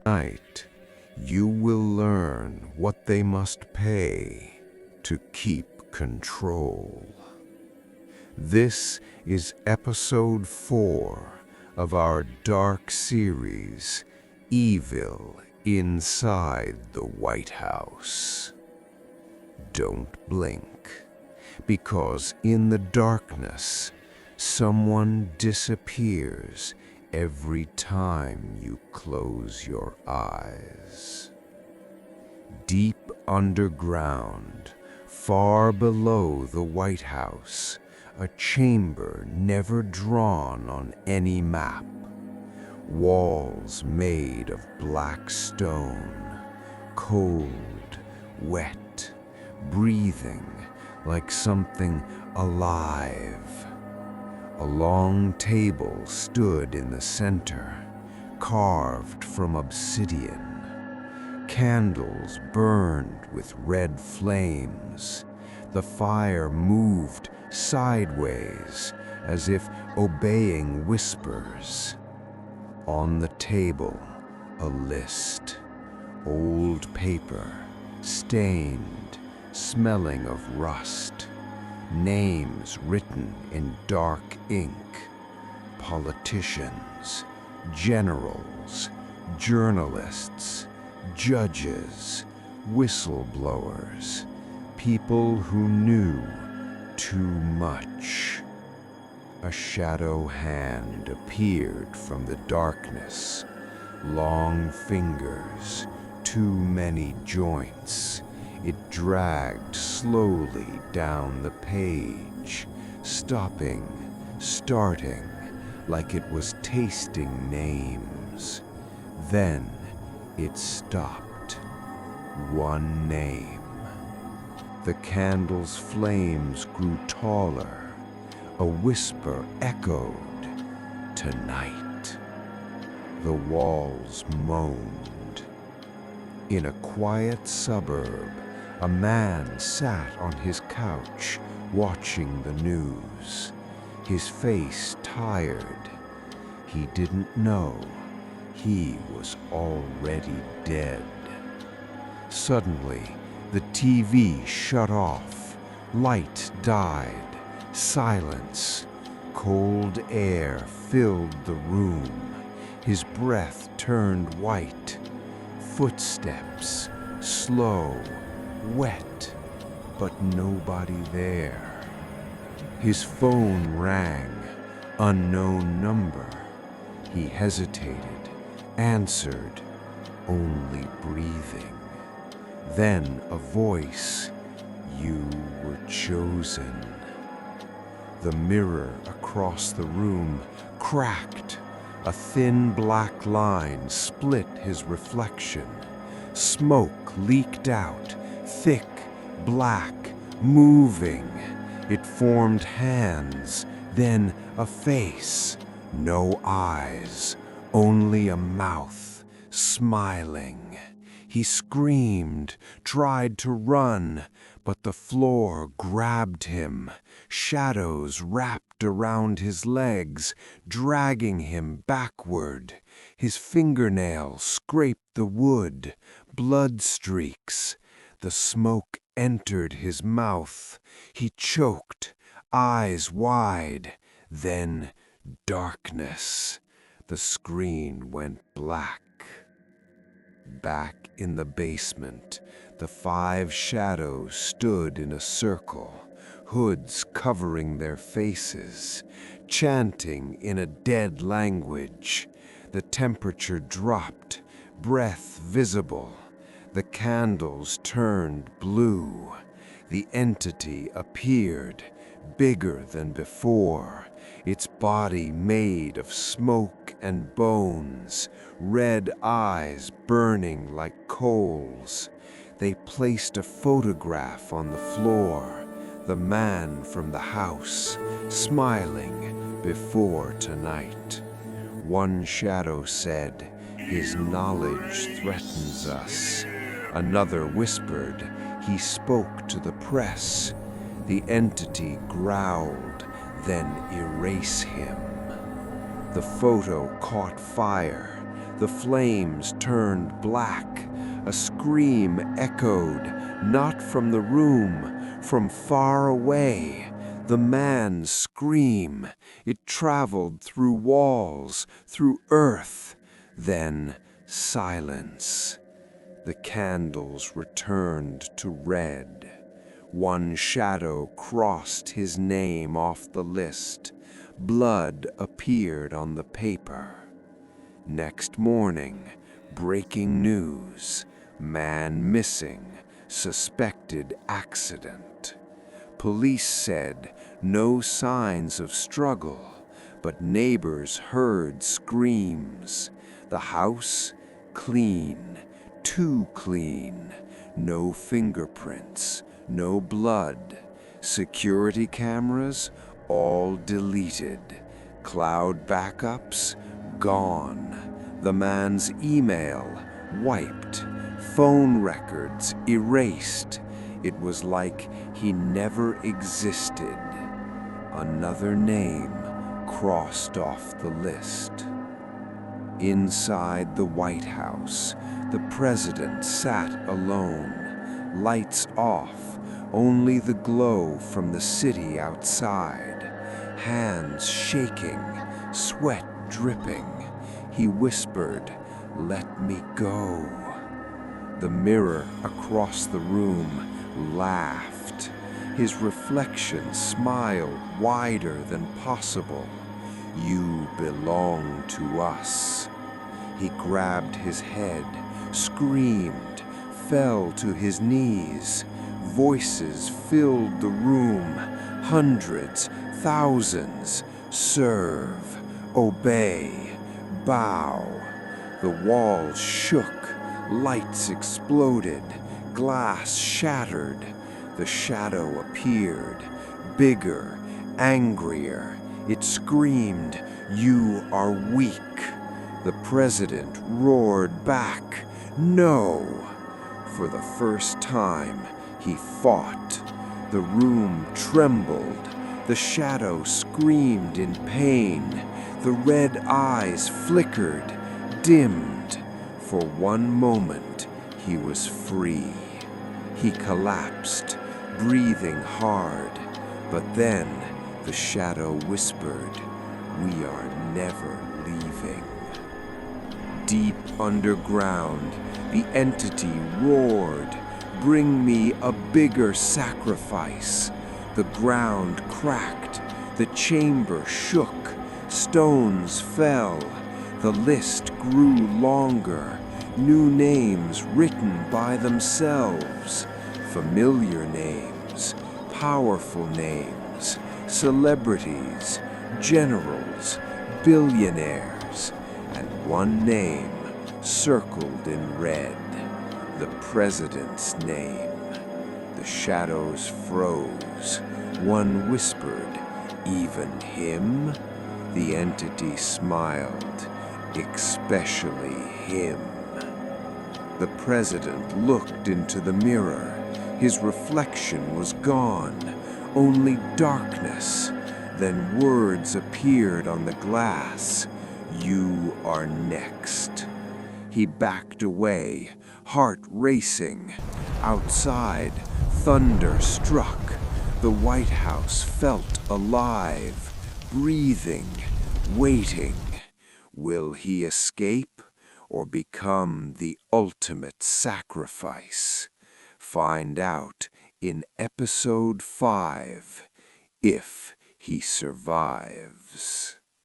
Tonight, you will learn what they must pay to keep control. This is episode 4 of our dark series, Evil Inside the White House. Don't blink, because in the darkness, someone disappears every time you close your eyes. Deep underground, far below the White House, a chamber never drawn on any map. Walls made of black stone, cold, wet, breathing like something alive. A long table stood in the center, carved from obsidian. Candles burned with red flames. The fire moved sideways, as if obeying whispers. On the table, a list. Old paper, stained, smelling of rust. Names written in dark ink. Politicians, generals, journalists, judges, whistleblowers, people who knew too much. A shadow hand appeared from the darkness. Long fingers, too many joints. It dragged slowly down the page, stopping, starting, like it was tasting names. Then it stopped. One name. The candle's flames grew taller. A whisper echoed, "Tonight." The walls moaned. In a quiet suburb, a man sat on his couch, watching the news. His face tired. He didn't know he was already dead. Suddenly, the TV shut off. Light died. Silence. Cold air filled the room. His breath turned white. Footsteps, slow, wet, but nobody there. His phone rang, unknown number. He hesitated, answered, only breathing. Then a voice, "You were chosen." The mirror across the room cracked. A thin black line split his reflection. Smoke leaked out, thick, black, moving. It formed hands, then a face. No eyes, only a mouth, smiling. He screamed, tried to run, but the floor grabbed him. Shadows wrapped around his legs, dragging him backward. His fingernails scraped the wood, blood streaks. The smoke entered his mouth. He choked, eyes wide. Then darkness. The screen went black. Back in the basement, the 5 shadows stood in a circle, hoods covering their faces, chanting in a dead language. The temperature dropped, breath visible. The candles turned blue. The entity appeared, bigger than before. Its body made of smoke and bones, red eyes burning like coals. They placed a photograph on the floor, the man from the house, smiling before tonight. One shadow said, "His knowledge threatens us." Another whispered, "He spoke to the press." The entity growled, "Then erase him." The photo caught fire. The flames turned black. A scream echoed, not from the room, from far away. The man's scream. It traveled through walls, through earth. Then silence. The candles returned to red. One shadow crossed his name off the list. Blood appeared on the paper. Next morning, breaking news. Man missing, suspected accident. Police said no signs of struggle, but neighbors heard screams. The house, clean, too clean. No fingerprints, no blood. Security cameras, all deleted. Cloud backups, gone. The man's email, wiped. Phone records, erased. It was like he never existed. Another name crossed off the list. Inside the White House, the president sat alone, lights off, only the glow from the city outside. Hands shaking, sweat dripping. He whispered, "Let me go." The mirror across the room laughed. His reflection smiled wider than possible. "You belong to us." He grabbed his head, screamed, fell to his knees. Voices filled the room, hundreds, thousands. Serve, obey, bow. The walls shook, lights exploded, glass shattered. The shadow appeared, bigger, angrier. It screamed, "You are weak." The president roared back, "No!" For the first time, he fought. The room trembled. The shadow screamed in pain. The red eyes flickered, dimmed. For one moment, he was free. He collapsed, breathing hard. But then, the shadow whispered, "We are never leaving." Deep underground, the entity roared, "Bring me a bigger sacrifice." The ground cracked, the chamber shook, stones fell. The list grew longer, new names written by themselves. Familiar names, powerful names, celebrities, generals, billionaires, and one name circled in red, the president's name. The shadows froze. One whispered, "Even him?" The entity smiled, "Especially him." The president looked into the mirror. His reflection was gone, only darkness. Then words appeared on the glass. "You are next." He backed away, heart racing. Outside, thunder struck. The White House felt alive, breathing, waiting. Will he escape or become the ultimate sacrifice? Find out in episode 5, if he survives.